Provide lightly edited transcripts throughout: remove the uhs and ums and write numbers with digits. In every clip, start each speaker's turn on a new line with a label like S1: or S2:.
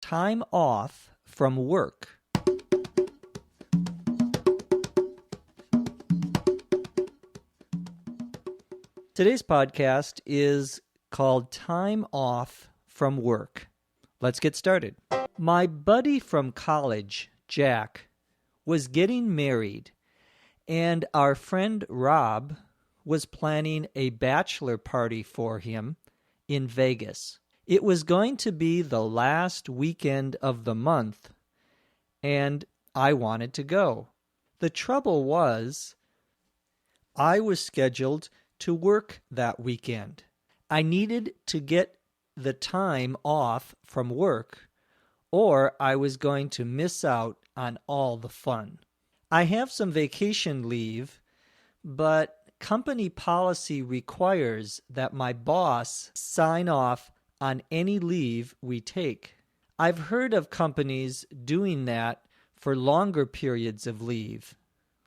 S1: Time off from work. Today's podcast is called Time Off from Work. Let's get started. My buddy from college, Jack, was getting married, and our friend Rob was planning a bachelor party for him in Vegas. It was going to be the last weekend of the month, and I wanted to go. The trouble was, I was scheduled to work that weekend. I needed to get the time off from work, or I was going to miss out on all the fun. I have some vacation leave, but company policy requires that my boss sign off on any leave we take. I've heard of companies doing that for longer periods of leave,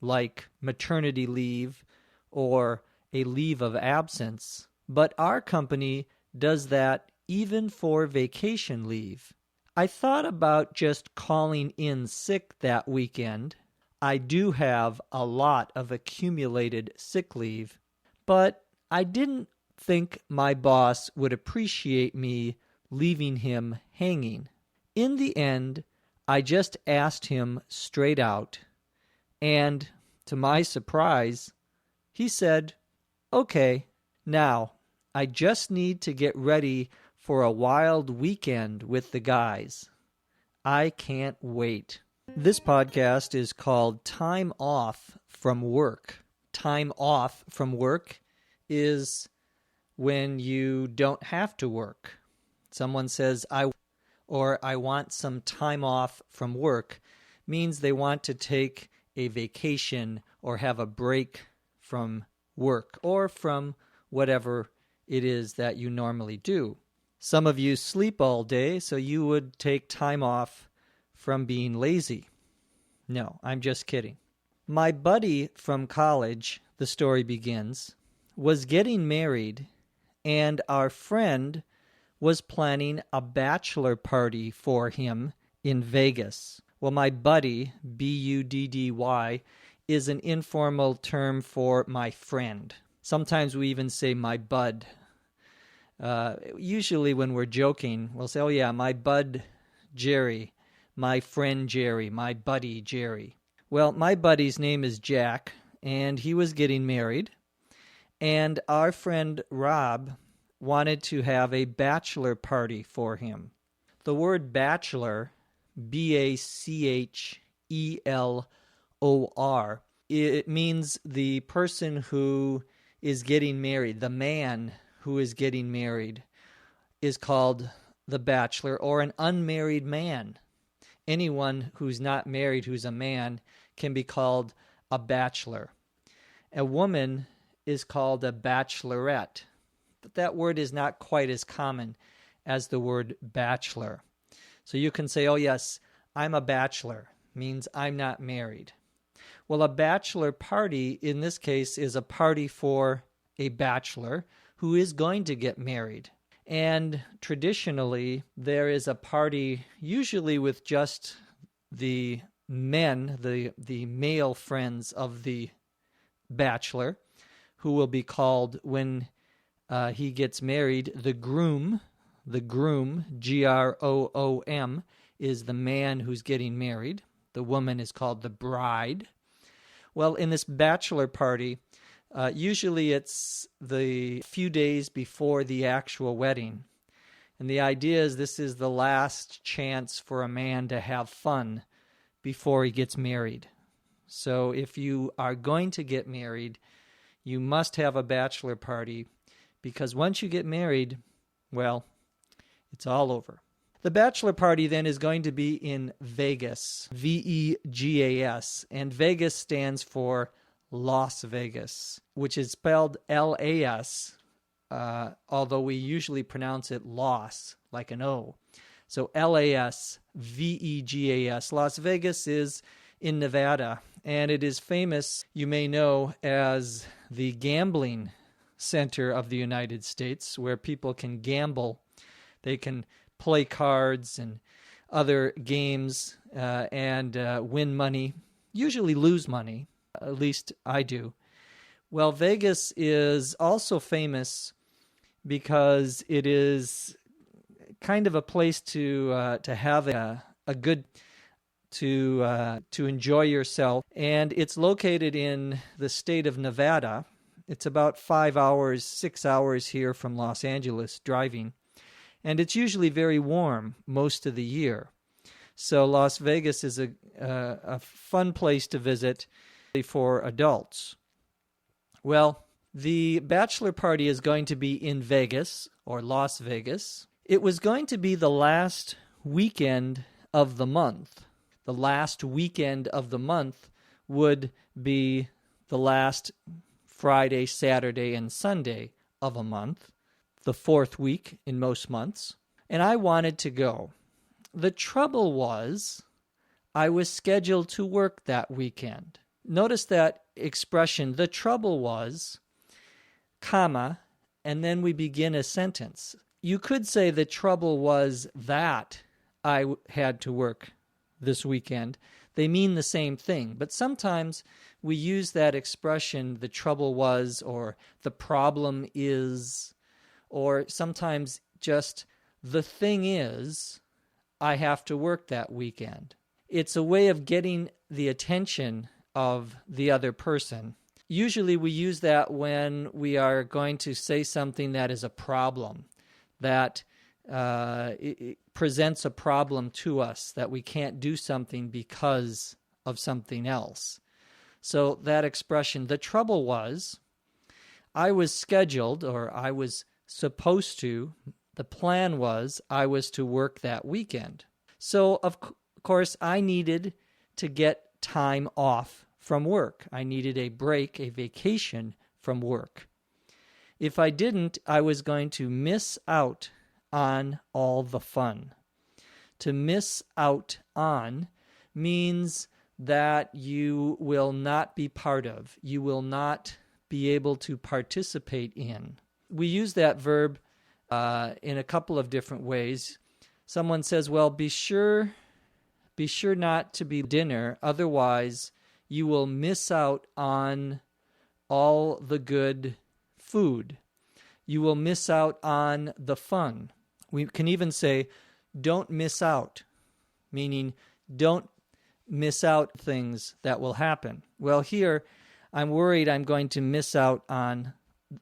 S1: like maternity leave or a leave of absence, but our company does that even for vacation leave. I thought about just calling in sick that weekend. I do have a lot of accumulated sick leave, but I didn't think my boss would appreciate me leaving him hanging. In the end, I just asked him straight out, and to my surprise, he said, "Okay, now I just need to get ready for a wild weekend with the guys. I can't wait." This podcast is called Time Off from Work. Time off from work is when you don't have to work. Someone says, I want some time off from work, means they want to take a vacation or have a break from work or from whatever it is that you normally do. Some of you sleep all day, so you would take time off from being lazy. No, I'm just kidding. My buddy from college, the story begins, was getting married, and our friend was planning a bachelor party for him in Vegas. Well, my buddy, B-U-D-D-Y, is an informal term for my friend. Sometimes we even say my bud. Usually when we're joking, we'll say, "Oh yeah, my bud Jerry, my friend Jerry, my buddy Jerry." Well, my buddy's name is Jack, and he was getting married, and our friend Rob wanted to have a bachelor party for him. The word bachelor, B-A-C-H-E-L-O-R, it means the person who is getting married, the man who is getting married, is called the bachelor, or an unmarried man. Anyone who's not married, who's a man, can be called a bachelor. A woman is called a bachelorette, but that word is not quite as common as the word bachelor. So you can say, "Oh yes, I'm a bachelor," means I'm not married. Well, a bachelor party in this case is a party for a bachelor who is going to get married. And traditionally, there is a party usually with just the men, the male friends of the bachelor, who will be called, when he gets married, the groom. The groom, G-R-O-O-M, is the man who's getting married. The woman is called the bride. Well, in this bachelor party, usually it's the few days before the actual wedding. And the idea is this is the last chance for a man to have fun before he gets married. So if you are going to get married, you must have a bachelor party, because once you get married, well, it's all over. The bachelor party then is going to be in Vegas, V-E-G-A-S, and Vegas stands for Las Vegas, which is spelled L-A-S, although we usually pronounce it Las, like an O. So L-A-S-V-E-G-A-S. Las Vegas is in Nevada, and it is famous, you may know, as the gambling center of the United States, where people can gamble. They can play cards and other games and win money, usually lose money, at least I do. Well, Vegas is also famous because it is kind of a place to have a good to enjoy yourself, and it's located in the state of Nevada. It's about 6 hours here from Los Angeles driving, and it's usually very warm most of the year. So Las Vegas is a fun place to visit for adults. Well, the bachelor party is going to be in Vegas, or Las Vegas. It was going to be the last weekend of the month. The last weekend of the month would be the last Friday, Saturday, and Sunday of a month, the fourth week in most months, and I wanted to go. The trouble was, I was scheduled to work that weekend. Notice that expression, the trouble was, comma, and then we begin a sentence. You could say the trouble was that I had to work this weekend. They mean the same thing, but sometimes we use that expression, the trouble was, or the problem is, or sometimes just the thing is, I have to work that weekend. It's a way of getting the attention of the other person. Usually we use that when we are going to say something that is a problem, that it presents a problem to us, that we can't do something because of something else. So that expression, the trouble was, I was scheduled, or I was supposed to, the plan was, I was to work that weekend. So, of course, I needed to get time off from work. I needed a break, a vacation from work. If I didn't, I was going to miss out on all the fun. To miss out on means that you will not be part of, you will not be able to participate in. We use that verb in a couple of different ways. Someone says, well, be sure not to be dinner, otherwise you will miss out on all the good food. You will miss out on the fun. We can even say, don't miss out, meaning don't miss out things that will happen. Well, here, I'm worried I'm going to miss out on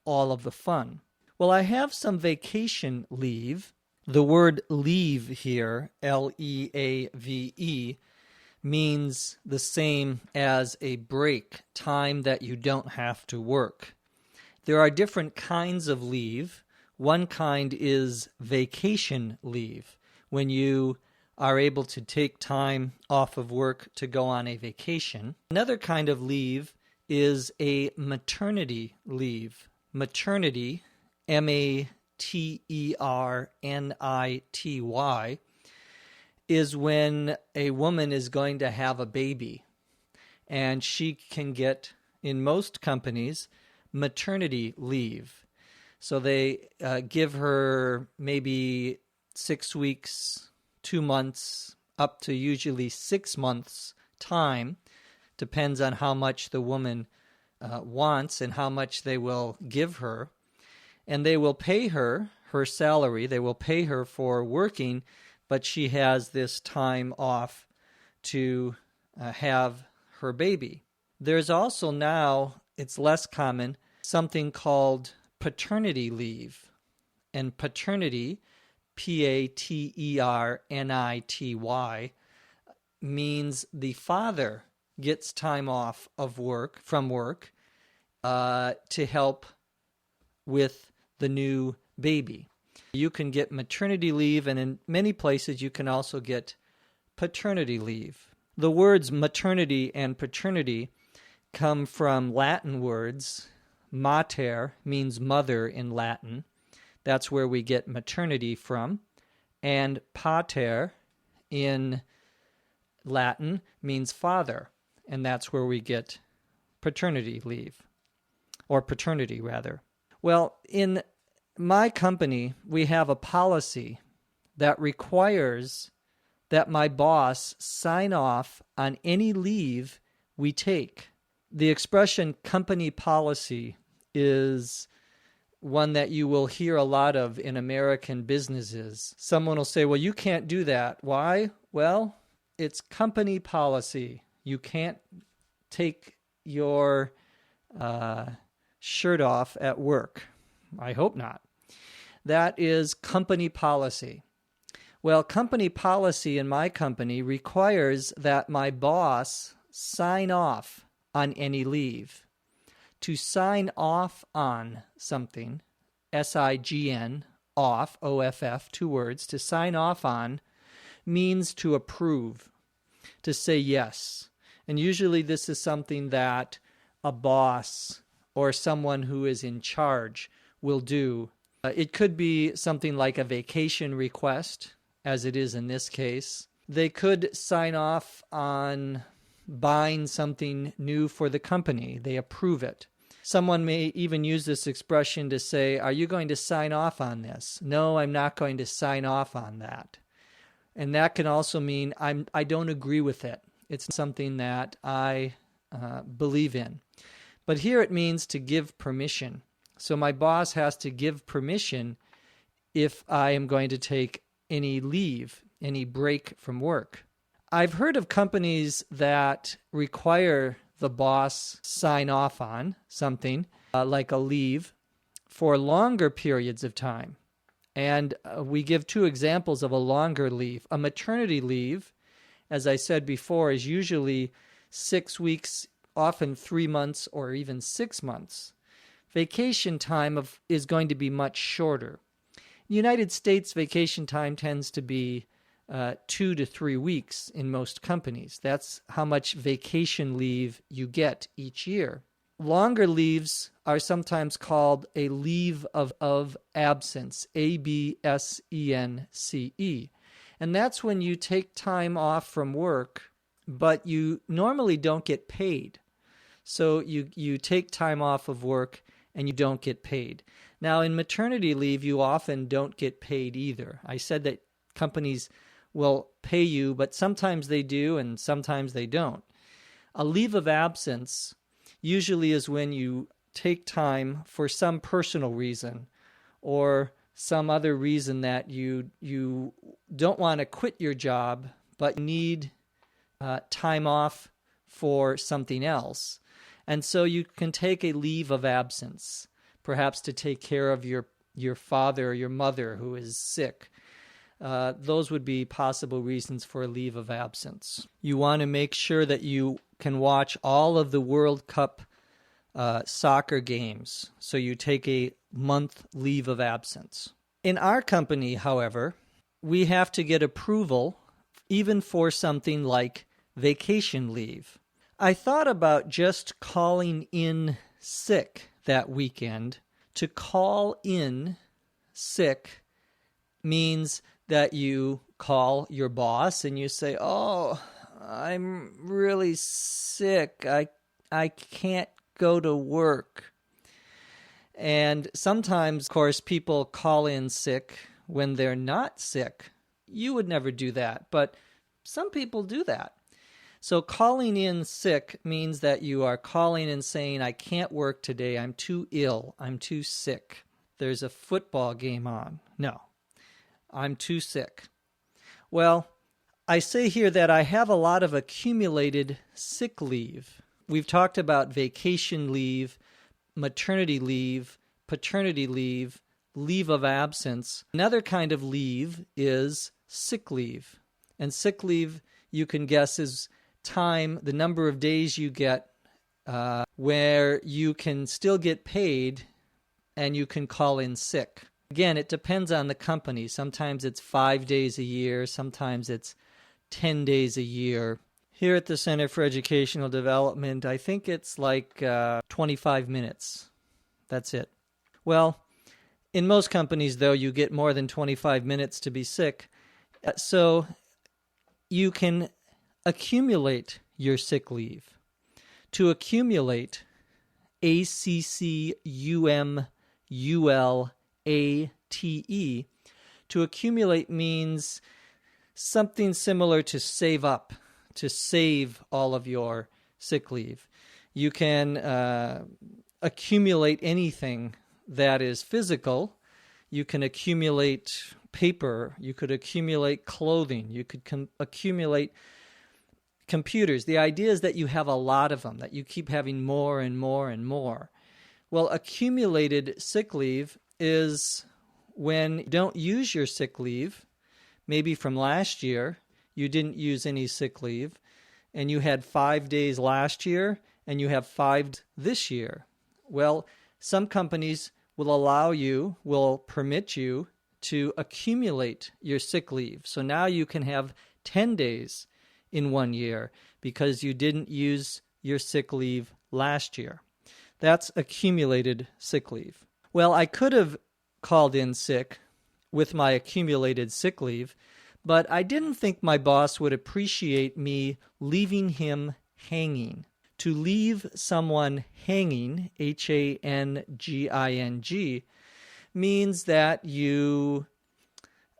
S1: all of the fun. Well, I have some vacation leave. The word leave here, L-E-A-V-E, means the same as a break, time that you don't have to work. There are different kinds of leave. One kind is vacation leave, when you are able to take time off of work to go on a vacation. Another kind of leave is a maternity leave. Maternity, M-A-T-E-R-N-I-T-Y, is when a woman is going to have a baby, and she can get, in most companies, maternity leave. So they give her maybe 6 weeks, 2 months, up to usually 6 months time. Depends on how much the woman wants and how much they will give her. And they will pay her her salary. They will pay her for working, but she has this time off to have her baby. There's also now, it's less common, something called paternity leave. And paternity, P-A-T-E-R-N-I-T-Y, means the father gets time off of work, from work, to help with the new baby. You can get maternity leave, and in many places you can also get paternity leave. The words maternity and paternity come from Latin words. Mater means mother in Latin. That's where we get maternity from. And pater in Latin means father, and that's where we get paternity leave, or paternity rather. Well, in my company, we have a policy that requires that my boss sign off on any leave we take. The expression company policy is one that you will hear a lot of in American businesses. Someone will say, well, you can't do that. Why? Well, it's company policy. You can't take your shirt off at work. I hope not. That is company policy. Well, company policy in my company requires that my boss sign off on any leave. To sign off on something, S-I-G-N, off, O-F-F, 2 words, to sign off on means to approve, to say yes. And usually this is something that a boss or someone who is in charge will do. It could be something like a vacation request, as it is in this case. They could sign off on buying something new for the company. They approve it. Someone may even use this expression to say, are you going to sign off on this? No, I'm not going to sign off on that. And that can also mean I don't agree with it. It's something that I believe in. But here it means to give permission. So my boss has to give permission if I am going to take any leave, any break from work. I've heard of companies that require the boss sign off on something like a leave for longer periods of time. And we give 2 examples of a longer leave. A maternity leave, as I said before, is usually 6 weeks, often 3 months or even 6 months. Vacation time is going to be much shorter. In the United States, vacation time tends to be 2 to 3 weeks in most companies. That's how much vacation leave you get each year. Longer leaves are sometimes called a leave of absence, A-B-S-E-N-C-E. And that's when you take time off from work, but you normally don't get paid. So you take time off of work and you don't get paid. Now, in maternity leave, you often don't get paid either. I said that companies will pay you, but sometimes they do and sometimes they don't. A leave of absence usually is when you take time for some personal reason or some other reason that you don't want to quit your job but need time off for something else. And so you can take a leave of absence, perhaps to take care of your father or your mother who is sick. Those would be possible reasons for a leave of absence. You want to make sure that you can watch all of the World Cup soccer games, so you take a month leave of absence. In our company, however, we have to get approval even for something like vacation leave. I thought about just calling in sick that weekend. To call in sick means that you call your boss and you say, oh, I'm really sick. I can't go to work. And sometimes, of course, people call in sick when they're not sick. You would never do that, but some people do that. So calling in sick means that you are calling and saying, I can't work today. I'm too ill. I'm too sick. There's a football game on. No, I'm too sick. Well, I say here that I have a lot of accumulated sick leave. We've talked about vacation leave, maternity leave, paternity leave, leave of absence. Another kind of leave is sick leave. And sick leave, you can guess, is time, the number of days you get where you can still get paid and you can call in sick. Again, it depends on the company. Sometimes it's 5 days a year. Sometimes it's 10 days a year. Here at the Center for Educational Development, I think it's like 25 minutes. That's it. Well, in most companies, though, you get more than 25 minutes to be sick. So you can accumulate your sick leave. To accumulate, A-C-C-U-M-U-L-A-T-E, to accumulate means something similar to save up, to save all of your sick leave. You can accumulate anything that is physical. You can accumulate paper. You could accumulate clothing. You could accumulate computers. The idea is that you have a lot of them, that you keep having more and more and more. Well, accumulated sick leave is when you don't use your sick leave. Maybe from last year, you didn't use any sick leave, and you had 5 days last year, and you have 5 this year. Well, some companies will permit you to accumulate your sick leave. So now you can have 10 days in 1 year because you didn't use your sick leave last year. That's accumulated sick leave. Well, I could have called in sick with my accumulated sick leave, but I didn't think my boss would appreciate me leaving him hanging. To leave someone hanging, Hanging, means that you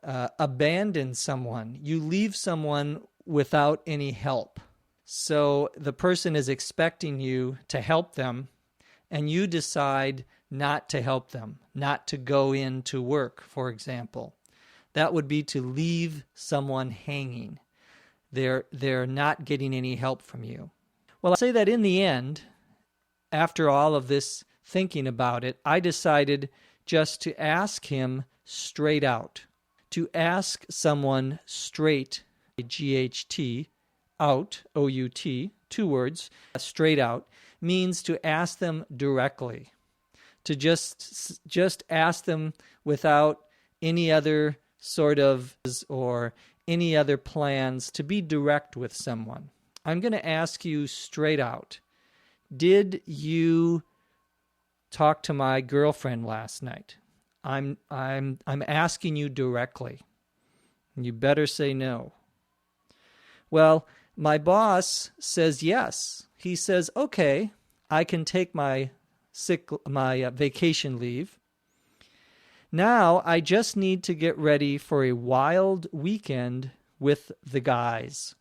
S1: abandon someone. You leave someone without any help. So the person is expecting you to help them, and you decide not to help them, not to go in to work, for example. That would be to leave someone hanging. They're not getting any help from you. Well, I'll say that in the end, after all of this thinking about it, I decided just to ask him straight out. To ask someone straight, G-H-T, out, O-U-T, 2 words, straight out, means to ask them directly. To just ask them without any other sort of or any other plans, to be direct with someone. I'm going to ask you straight out. Did you talk to my girlfriend last night? I'm asking you directly. You better say no. Well, my boss says yes. He says, okay, I can take my vacation leave. Now I just need to get ready for a wild weekend with the guys.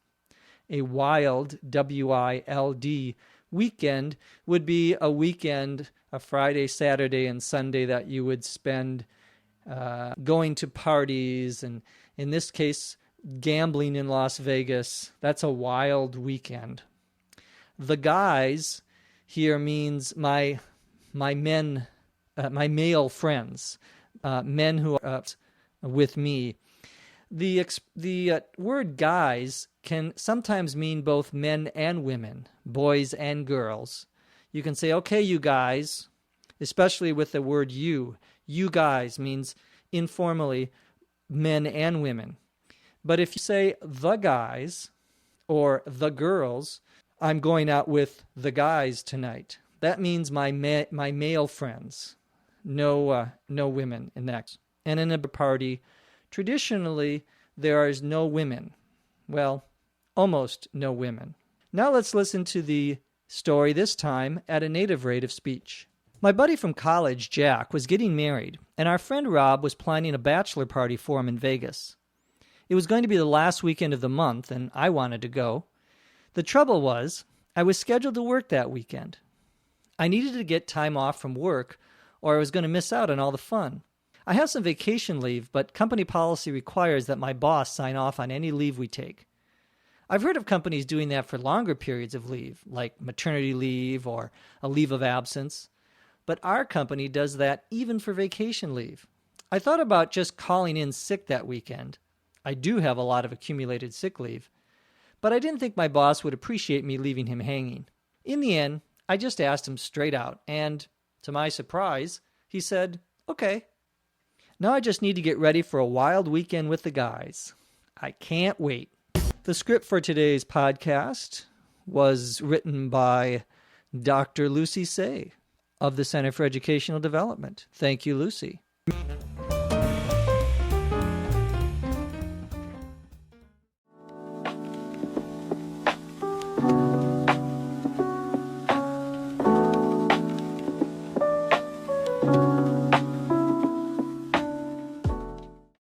S1: A wild, W-I-L-D, weekend would be a weekend, a Friday, Saturday, and Sunday that you would spend going to parties, and in this case, gambling in Las Vegas. That's a wild weekend. The guys here means my men, my male friends, men who are with me. The word guys can sometimes mean both men and women, boys and girls. You can say, okay, you guys, especially with the word you. You guys means informally men and women. But if you say the guys or the girls, I'm going out with the guys tonight. That means my male friends. No women in that. And in a party, traditionally, there is no women. Well, almost no women. Now let's listen to the story, this time at a native rate of speech. My buddy from college, Jack, was getting married, and our friend Rob was planning a bachelor party for him in Vegas. It was going to be the last weekend of the month, and I wanted to go. The trouble was, I was scheduled to work that weekend. I needed to get time off from work, or I was going to miss out on all the fun. I have some vacation leave, but company policy requires that my boss sign off on any leave we take. I've heard of companies doing that for longer periods of leave, like maternity leave or a leave of absence. But our company does that even for vacation leave. I thought about just calling in sick that weekend. I do have a lot of accumulated sick leave. But I didn't think my boss would appreciate me leaving him hanging. In the end, I just asked him straight out, and to my surprise, he said, okay. Now I just need to get ready for a wild weekend with the guys. I can't wait. The script for today's podcast was written by Dr. Lucy Say of the Center for Educational Development. Thank you, Lucy.